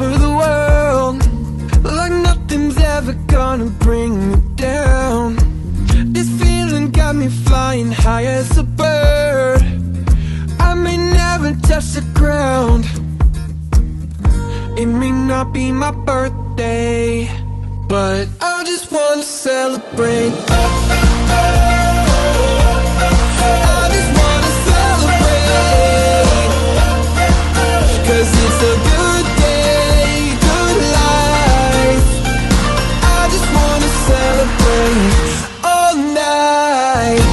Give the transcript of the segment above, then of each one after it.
over the world, like nothing's ever gonna bring me down. This feeling got me flying high as a bird. I may never touch the ground. It may not be my birthday, but I just wanna celebrate. I just wanna celebrate, 'cause it's a good day, good life. I just wanna celebrate all night.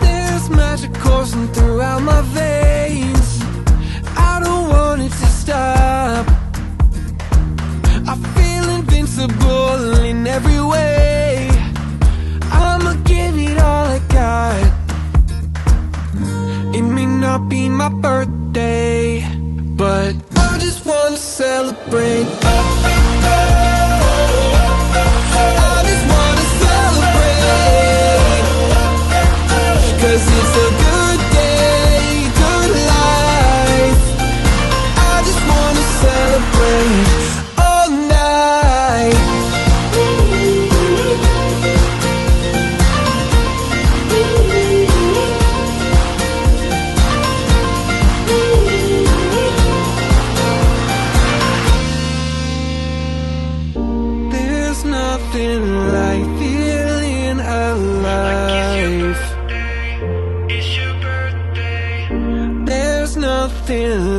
There's magic coursing throughout my veins. I don't want it to stop. I feel invincible in every way. I'ma give it all I got. It may not be my birthday, but I just wanna celebrate. I just wanna celebrate, 'cause it's a good day, good life. I just wanna celebrate all night. There's nothing like feeling alive. It's your birthday. There's nothing